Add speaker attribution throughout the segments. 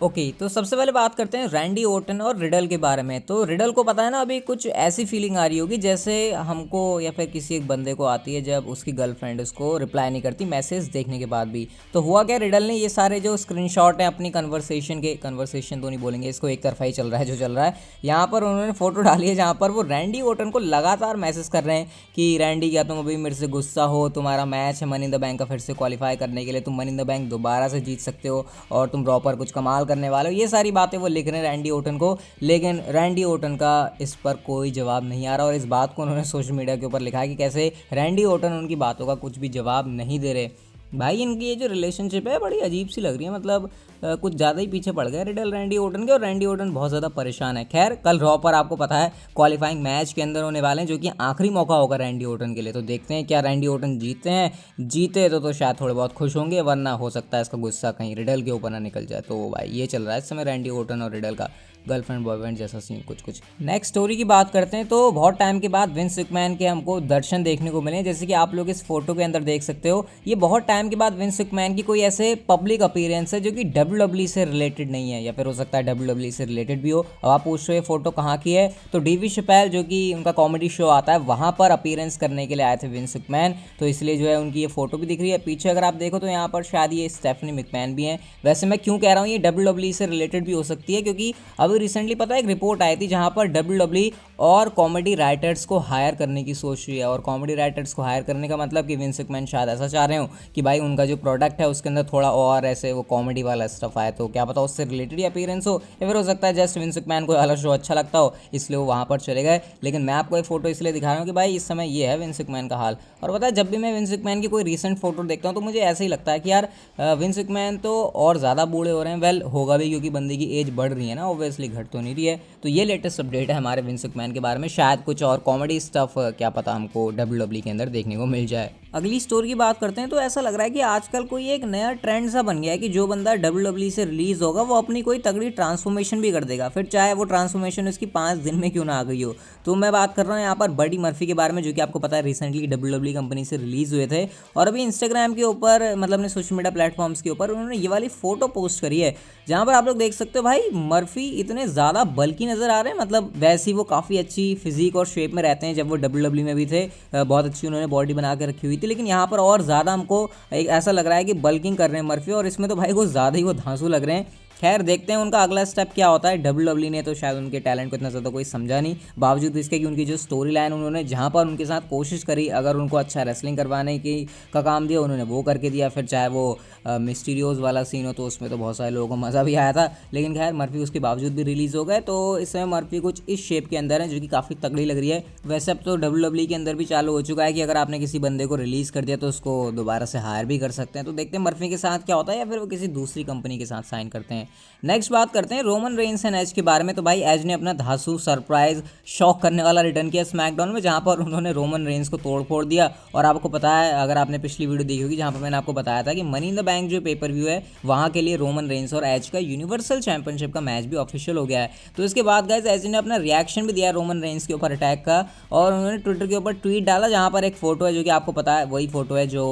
Speaker 1: Okay तो सबसे पहले बात करते हैं रैंडी ओर्टन और रिडल के बारे में। तो रिडल को पता है ना, अभी कुछ ऐसी फीलिंग आ रही होगी जैसे हमको या फिर किसी एक बंदे को आती है जब उसकी गर्लफ्रेंड उसको रिप्लाई नहीं करती मैसेज देखने के बाद भी। तो हुआ क्या, रिडल ने ये सारे जो स्क्रीनशॉट हैं अपनी कन्वर्सेशन तो नहीं बोलेंगे इसको, एक तरफा ही चल रहा है जो चल रहा है, यहाँ पर उन्होंने फोटो डाली है जहाँ पर वो रैंडी ओर्टन को लगातार मैसेज कर रहे हैं कि रैंडी क्या तुम अभी मेरे से गुस्सा हो, तुम्हारा मैच है मनी इन द बैंक का फिर से क्वालिफाई करने के लिए, तुम मनी इन द बैंक दोबारा से जीत सकते हो और तुम ड्रॉ पर कुछ कमाल करने वाले हो। ये सारी बातें वो लिख रहे हैं रैंडी ओर्टन को, लेकिन रैंडी ओर्टन का इस पर कोई जवाब नहीं आ रहा। और इस बात को उन्होंने सोशल मीडिया के ऊपर लिखा है कि कैसे रैंडी ओर्टन उनकी बातों का कुछ भी जवाब नहीं दे रहे। भाई इनकी ये जो रिलेशनशिप है बड़ी अजीब सी लग रही है, मतलब कुछ ज़्यादा ही पीछे पड़ गए रिडल रैंडी ओर्टन के, और रैंडी ओर्टन बहुत ज़्यादा परेशान है। खैर कल रॉ पर आपको पता है क्वालिफाइंग मैच के अंदर होने वाले हैं जो कि आखिरी मौका होगा रैंडी ओर्टन के लिए। तो देखते हैं क्या रैंडी ओर्टन जीतते हैं, जीते तो शायद थोड़े बहुत खुश होंगे, वरना हो सकता है इसका गुस्सा कहीं रिडल के ऊपर ना निकल जाए। तो भाई ये चल रहा है इस समय रैंडी ओर्टन और रिडल का गर्लफ्रेंड बॉयफ्रेंड जैसा सीन कुछ। नेक्स्ट स्टोरी की बात करते हैं तो बहुत टाइम के बाद विंस मैकमैन के हमको दर्शन देखने को मिले, जैसे कि आप लोग इस फोटो के अंदर देख सकते हो। ये बहुत टाइम के बाद विंस मैकमैन की कोई ऐसे पब्लिक अपीयरेंस है जो कि WWE से रिलेटेड नहीं है, या फिर हो सकता है WWE से रिलेटेड भी हो। अब आप पूछ रहे हो फोटो कहाँ की है, तो डीवी शपैल जो कि उनका कॉमेडी शो आता है वहाँ पर अपीयरेंस करने के लिए आए थे विंस मैकमैन, तो इसलिए जो है उनकी ये फोटो भी दिख रही है। पीछे अगर आप देखो तो यहाँ पर शायद ये स्टेफनी मैकमैन भी हैं। वैसे मैं क्यों कह रहा हूँ ये WWE से रिलेटेड भी हो सकती है, क्योंकि अभी रिसेंटली पता है एक रिपोर्ट आई थी जहाँ पर WWE और कॉमेडी राइटर्स को हायर करने की सोच रही है। और कॉमेडी राइटर्स को हायर करने का मतलब कि विंस मैकमैन शायद ऐसा चाह रहे हो कि भाई उनका जो प्रोडक्ट है उसके अंदर थोड़ा और ऐसे वो कॉमेडी वाला स्टफ आए, तो क्या पता उससे रिलेटेड ही अपीयरेंस हो, या फिर हो सकता है जस्ट विंस मैकमैन को वाला शो अच्छा लगता हो इसलिए वो वहाँ पर चले गए। लेकिन मैं आपको एक फोटो इसलिए दिखा रहा हूँ कि भाई इस समय ये है विंस मैकमैन का हाल। और पता है जब भी मैं विंस मैकमैन की कोई रिसेंट फोटो देखता हूँ तो मुझे ऐसे ही लगता है कि यार विंस मैकमैन तो और ज़्यादा बूढ़े हो रहे हैं। वेल होगा भी क्योंकि बंदे की एज बढ़ रही है ना, ऑब्वियसली घट तो नहीं रही है। तो ये लेटेस्ट अपडेट है हमारे विंस मैकमैन के बारे में, शायद कुछ और कॉमेडी स्टफ क्या पता हमको WWE के अंदर देखने को मिल जाए। अगली स्टोरी की बात करते हैं तो ऐसा लग रहा है कि आजकल कोई एक नया ट्रेंड सा बन गया है कि जो बंदा WWE से रिलीज होगा वो अपनी कोई तगड़ी ट्रांसफॉर्मेशन भी कर देगा, फिर चाहे वो ट्रांसफॉर्मेशन उसकी 5 दिन में क्यों ना आ गई हो। तो मैं बात कर रहा हूँ यहाँ पर बडी मर्फी के बारे में, जो कि आपको पता है रिसेंटली WWE कंपनी से रिलीज हुए थे। और अभी इंस्टाग्राम के ऊपर मतलब अपने सोशल मीडिया प्लेटफॉर्म्स के ऊपर उन्होंने ये वाली फोटो पोस्ट करी है जहाँ पर आप लोग देख सकते हो भाई मर्फी इतने ज़्यादा बल्कि नज़र आ रहे हैं। मतलब वैसे ही वो काफ़ी अच्छी फिजिक और शेप में रहते हैं, जब वो WWE में भी थे बहुत अच्छी उन्होंने बॉडी बना के रखी हुई थी, लेकिन यहाँ पर और ज़्यादा हमको एक ऐसा लग रहा है कि बल्किंग कर रहे हैं मर्फी, और इसमें तो भाई कुछ ज़्यादा ही वो धांसू लग रहे हैं। खैर देखते हैं उनका अगला स्टेप क्या होता है। WWE ने तो शायद उनके टैलेंट को इतना ज़्यादा कोई समझा नहीं, बावजूद इसके कि उनकी जो स्टोरी लाइन उन्होंने जहाँ पर उनके साथ कोशिश करी, अगर उनको अच्छा रेसलिंग करवाने की का काम दिया उन्होंने वो करके दिया। फिर चाहे वो मिस्टीरियोज वाला सीन हो तो उसमें तो बहुत सारे लोगों को मज़ा भी आया था, लेकिन खैर मर्फी उसके बावजूद भी रिलीज़ हो गए। तो इस समय मर्फी कुछ इस शेप के अंदर है जो कि काफ़ी तगड़ी लग रही है। वैसे अब तो WWE के अंदर भी चालू हो चुका है कि अगर आपने किसी बंदे को रिलीज़ कर दिया तो उसको दोबारा से हायर भी कर सकते हैं। तो देखते हैं मर्फी के साथ क्या होता है, या फिर वो किसी दूसरी कंपनी के साथ साइन करते हैं। नेक्स्ट बात करते हैं रोमन रेंस एंड एज के बारे में। तो भाई एज ने अपना धांसू सरप्राइज शॉक करने वाला रिटर्न किया स्मैकडाउन में, जहां पर उन्होंने रोमन रेंस को तोड़ फोड़ दिया। और आपको पता है अगर आपने पिछली वीडियो देखी होगी जहां पर मैंने आपको बताया था कि मनी इन द बैंक जो पेपर व्यू है वहां के लिए रोमन रेंस और एज का यूनिवर्सल चैंपियनशिप का मैच भी ऑफिशियल हो गया है। तो इसके बाद गाइस एज ने अपना रिएक्शन भी दिया रोमन रेंस के ऊपर अटैक का, और उन्होंने ट्विटर के ऊपर ट्वीट डाला जहां पर एक फोटो है जो कि आपको पता है वही फोटो है जो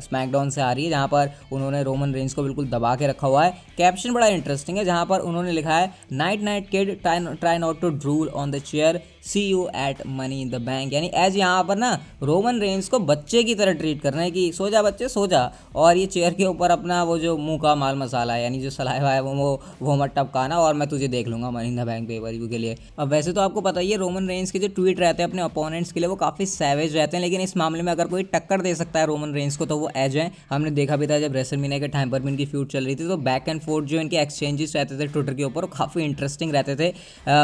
Speaker 1: स्मैकडाउन से आ रही है, जहां पर उन्होंने रोमन रेंस को बिल्कुल दबा के रखा हुआ है। कैप्शन बड़ा इंटरेस्टिंग है जहां पर उन्होंने लिखा है night night kid try not to drool on the chair, see you at money in the bank. यानी एज यहाँ पर ना रोमन रेंस को बच्चे की तरह ट्रीट करना है कि सो जा बच्चे सो जा, और ये चेयर के ऊपर अपना वो जो मुंह का माल मसाला है यानी जो सलाइवा है वो मत टपकाना, और मैं तुझे देख लूंगा money in the bank pay per view के लिए। अब वैसे तो आपको पता ही है रोमन रेंस के जो ट्वीट रहते हैं अपने अपोनेंट्स के लिए वो काफ़ी सैवेज रहते हैं, लेकिन इस मामले में अगर कोई टक्कर दे सकता है रोमन रेंस को तो वो एज है। हमने देखा भी था जब रेसलमेनिया के टाइम पर भी इनकी फ्यूड चल रही थी तो बैक एंड फोर्थ जो इनके एक्सचेंजेस रहते थे ट्विटर के ऊपर वो काफ़ी इंटरेस्टिंग रहते थे।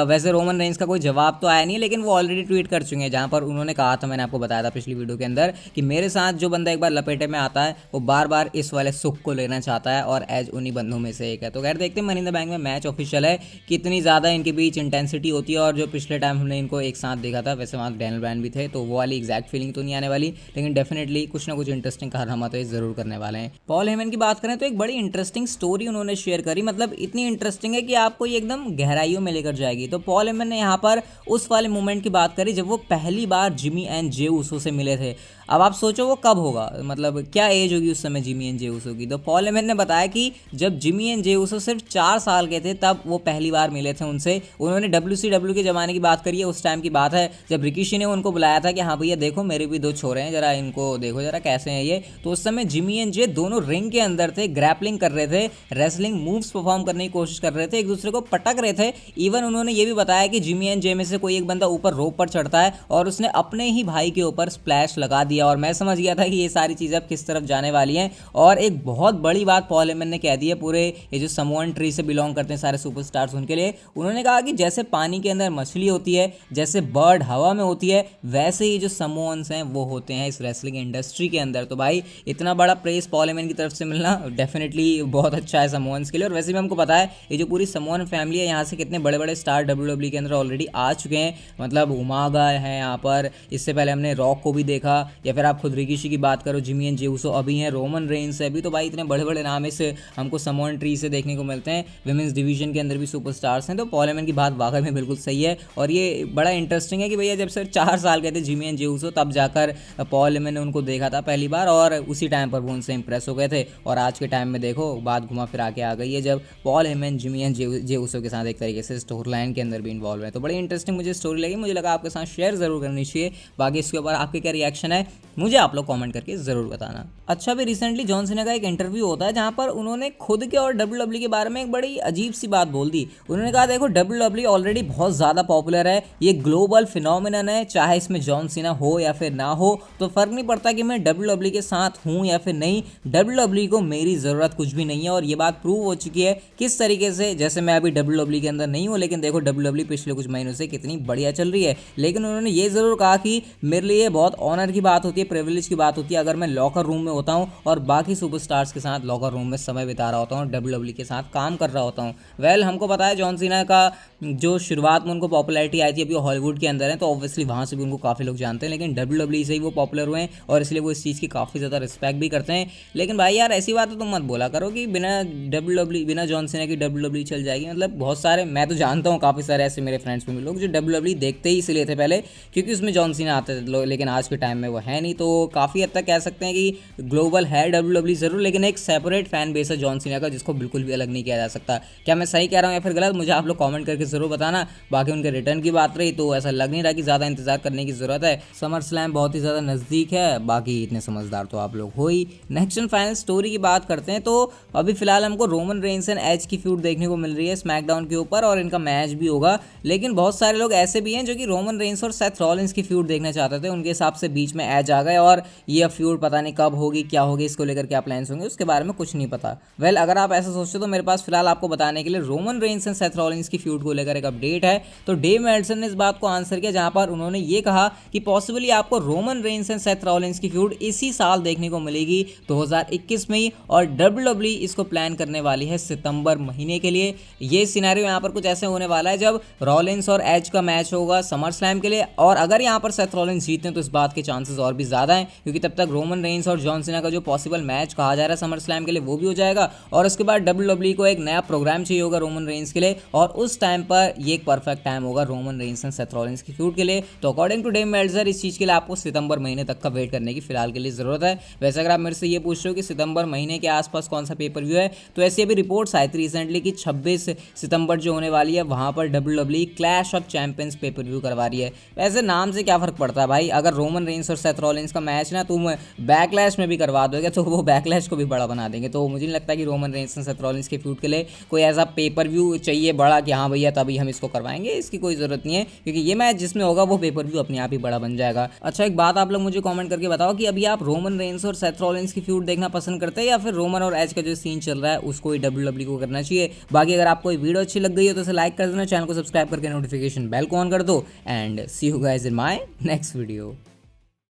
Speaker 1: वैसे रोमन रेंस का कोई जवाब तो आया नहीं, लेकिन वो ऑलरेडी ट्वीट कर चुके हैं जहां पर उन्होंने कहा था, मैंने आपको बताया था पिछली वीडियो के अंदर, कि मेरे साथ जो बंदा एक बार लपेटे में आता है वो बार बार इस वाले सुख को लेना चाहता है, और एज उन्हीं बंदों में से एक है। तो खैर देखते हैं मनी इन द बैंक में मैच ऑफिशियल है कितनी ज़्यादा इनके बीच इंटेंसिटी होती है, और जो पिछले टाइम हमने इनको एक साथ देखा था वैसे वहाँ डैनियल ब्रायन भी थे, तो वो वाली एग्जैक्ट फीलिंग तो नहीं आने वाली, लेकिन डेफिनेटली कुछ ना कुछ इंटरेस्टिंग कारनामा तो ये जरूर करने वाले हैं। पॉल हेमन की बात करें तो एक बड़ी इंटरेस्टिंग स्टोरी उन्होंने शेयर करी, मतलब इतनी इंटरेस्टिंग है कि आपको ये एकदम गहराइयों में लेकर जाएगी। तो पॉल हेमन ने यहाँ पर उस वाले मोमेंट की बात करी जब वो पहली बार जिमी एंड जे उसो से मिले थे। अब आप सोचो वो कब होगा, मतलब क्या एज होगी उस समय जिमी एंड जे ऊसो की। तो पॉल हेमन ने बताया कि जब जिमी एंड जे ऊसो सिर्फ 4 साल के थे तब वो पहली बार मिले थे उनसे। उन्होंने WCW के ज़माने की बात करी है, उस टाइम की बात है जब रिकीशी ने उनको बुलाया था कि हाँ भैया देखो मेरे भी 2 छोरे हैं, जरा इनको देखो जरा कैसे हैं ये। तो उस समय जिमी एंड जे दोनों रिंग के अंदर थे, ग्रैपलिंग कर रहे थे, रेसलिंग मूव्स परफॉर्म करने की कोशिश कर रहे थे, एक दूसरे को पटक रहे थे। इवन उन्होंने ये भी बताया कि जिमी एंड जे में से कोई एक बंदा ऊपर रोप पर चढ़ता है और उसने अपने ही भाई के ऊपर स्प्लैश लगा दिया। और मैं समझ गया था कि ये सारी चीज़ें अब किस तरफ जाने वाली हैं। और एक बहुत बड़ी बात पॉल हेमन ने कह दी है पूरे ये जो समोअन ट्री से बिलोंग करते हैं सारे सुपरस्टार्स, उनके लिए उन्होंने कहा कि जैसे पानी के अंदर मछली होती है, जैसे बर्ड हवा में होती है, वैसे ही जो समोअन्स हैं वो होते हैं इस रेसलिंग इंडस्ट्री के अंदर। तो भाई इतना बड़ा प्रेस पॉल हेमन की तरफ से मिलना डेफिनेटली बहुत अच्छा है समोअन्स के लिए। और वैसे भी हमको पता है ये जो पूरी समोअन फैमिली है यहाँ से कितने बड़े बड़े स्टार WWE के अंदर ऑलरेडी आ चुके हैं, मतलब उमागा है यहाँ पर, इससे पहले हमने रॉक को भी देखा, या फिर आप खुद रिकीशी की बात करो, जिमी एंड जे ऊसो अभी हैं, रोमन रेंस है अभी। तो भाई इतने बड़े बड़े नाम इस हमको समोअन ट्री से देखने को मिलते हैं। विमेंस डिवीजन के अंदर भी सुपरस्टार्स हैं। तो पॉल हेमन की बात वाकई में बिल्कुल सही है। और ये बड़ा इंटरेस्टिंग है कि भैया जब सिर्फ 4 साल के थे जिमी एंड जे ऊसो तब जाकर पॉल हेमन ने उनको देखा था पहली बार और उसी टाइम पर वो उनसे इंप्रेस हो गए थे। और आज के टाइम में देखो बात घुमा फिरा के आ गई है जब Paul Heyman Jimmy and Jey Uso के साथ एक तरीके से स्टोरी लाइन के अंदर भी इन्वॉल्व है। तो बड़ी इंटरेस्टिंग मुझे स्टोरी लगी, मुझे लगा आपके साथ शेयर जरूर करनी चाहिए। बाकी इसके ऊपर आपके क्या रिएक्शन है मुझे आप लोग कमेंट करके ज़रूर बताना। अच्छा, भी रिसेंटली जॉन सीना का एक इंटरव्यू होता है जहां पर उन्होंने खुद के और WWE के बारे में एक बड़ी अजीब सी बात बोल दी। उन्होंने कहा देखो WWE ऑलरेडी बहुत ज़्यादा पॉपुलर है, ये ग्लोबल फिनोमिनन है, चाहे इसमें जॉन सीना हो या फिर ना हो तो फ़र्क नहीं पड़ता कि मैं WWE के साथ हूँ या फिर नहीं, WWE को मेरी ज़रूरत कुछ भी नहीं है। और ये बात प्रूव हो चुकी है किस तरीके से, जैसे मैं अभी WWE के अंदर नहीं हूँ लेकिन देखो WWE पिछले कुछ महीनों से कितनी बढ़िया चल रही है। लेकिन उन्होंने ये ज़रूर कहा कि मेरे लिए बहुत ऑनर की बात होती है, प्रिविलेज की बात होती है अगर मैं लॉकर रूम में होता हूँ और बाकी सुपरस्टार्स के साथ लॉकर रूम में समय बिता रहा होता हूँ, WWE के साथ काम कर रहा होता हूँ। वेल हमको पता है जॉन सीना का जो शुरुआत में उनको पॉपुलैरिटी आई थी, अभी हॉलीवुड के अंदर है तो ऑब्वियसली वहाँ से भी उनको काफ़ी लोग जानते हैं, लेकिन WWE से ही वो पॉपुलर हुए हैं और इसलिए वो इस चीज़ की काफ़ी ज़्यादा रिस्पेक्ट भी करते हैं। लेकिन भाई यार ऐसी बात तो तुम मत बोला करो कि बिना WWE बिना जॉन सीना की WWE चल जाएगी। मतलब बहुत सारे, मैं तो जानता हूँ काफ़ी सारे ऐसे मेरे फ्रेंड्स में भी लोग जो WWE देखते ही इसलिए थे पहले क्योंकि उसमें जॉन सीना आते थे, लेकिन आज के टाइम में वो है नहीं। तो काफ़ी हद तक कह सकते हैं कि ग्लोबल है WWE ज़रूर, लेकिन एक सेपरेट फैन बेस है जॉन सीना का जिसको बिल्कुल भी अलग नहीं किया जा सकता। क्या मैं सही कह रहा हूँ या फिर गलत, मुझे आप लोग कमेंट करके ज़रूर बताना। बाकी उनके रिटर्न की बात रही तो ऐसा लग नहीं रहा कि ज़्यादा इंतजार करने की ज़रूरत है, समर स्लैम बहुत ही ज़्यादा नज़दीक है। बाकी इतने समझदार तो आप लोग हो ही। नेक्स्ट एंड फाइनल स्टोरी की बात करते हैं तो अभी फिलहाल हमको रोमन रेंस एंड एज की फ्यूड देखने को मिल रही है स्मैकडाउन के ऊपर और इनका मैच भी होगा। लेकिन बहुत सारे लोग ऐसे भी हैं जो कि रोमन रेंस और सेथ रॉलिंस की फ्यूड देखना चाहते थे, उनके हिसाब से बीच में एज आ गए और ये फ्यूड पता नहीं कब होगी, क्या होगी, इसको लेकर क्या प्लान्स होंगे उसके बारे में कुछ नहीं पता। वेल अगर आप ऐसा सोचते हो तो मेरे पास फिलहाल आपको बताने के लिए Roman Reigns and Seth Rollins की फ्यूड को लेकर एक अपडेट है। तो डेव मेल्टजर ने इस बात को आंसर किया जहां पर उन्होंने ये कहा कि पॉसिबली आपको Roman Reigns and Seth Rollins की फ्यूड इसी साल देखने को मिलेगी 2021 में ही, और WWE इसको प्लान करने वाली है सितंबर महीने के लिए। ये सिनेरियो यहाँ पर कुछ ऐसे होने वाला है जब रॉलिंस और एज का मैच होगा समर स्लैम के लिए, और अगर यहाँ पर सेथ रॉलिंस जीतते हैं तो इस बात के चांसेस और भी ज़्यादा हैं क्योंकि तब तक रोमन रेंस और जॉन सीना का जो पॉसिबल मैच कहा जा रहा है समर स्लैम के लिए वो भी हो जाएगा, और उसके बाद WWE को एक नया प्रोग्राम चाहिए होगा रोमन रेंस के लिए, और उस टाइम पर ये एक परफेक्ट टाइम होगा Roman Reigns and Seth Rollins की फ्यूड के लिए। तो अकॉर्डिंग टू डेव मेल्टजर इस चीज़ के लिए आपको सितंबर महीने तक का वेट करने की फिलहाल के लिए ज़रूरत है। वैसे अगर आप मेरे से ये पूछ रहे हो कि सितंबर महीने के आसपास कौन सा पेपर व्यू है, तो ऐसी अभी रिपोर्ट्स आई थी रिसेंटली कि 26 सितंबर जो होने वाली है वहाँ पर WWE clash of champions pay per view करवा रही है। वैसे नाम से क्या फ़र्क पड़ता है भाई, अगर रोमन रेंस और सेथ रॉलिंस का मैच ना तुम बैकलैश में भी करवा दोगे तो वो बैकलैश को भी बड़ा बना देंगे। तो मुझे नहीं लगता कि रोमन रेंस और सेथ रॉलिंस के फ्यूड के लिए कोई ऐसा पेपर व्यू चाहिए बड़ा कि हाँ भैया तभी हम इसको करवाएंगे, इसकी कोई ज़रूरत नहीं है क्योंकि ये मैच जिसमें होगा वो पेपर व्यू अपने आप ही बड़ा बन जाएगा। अच्छा, एक बात आप लोग मुझे कमेंट करके बताओ कि अभी आप रोमन रेंस और सेथ रॉलिंस की फ्यूड देखना पसंद करते हैं या फिर रोमन और एज का जो सीन चल रहा है उसको ही WWE को करना चाहिए। बाकी अगर आपको वीडियो अच्छी लग गई हो तो इसे लाइक कर देना, चैनल को सब्सक्राइब करके नोटिफिकेशन बेल को ऑन कर दो, and see you guys in my next video.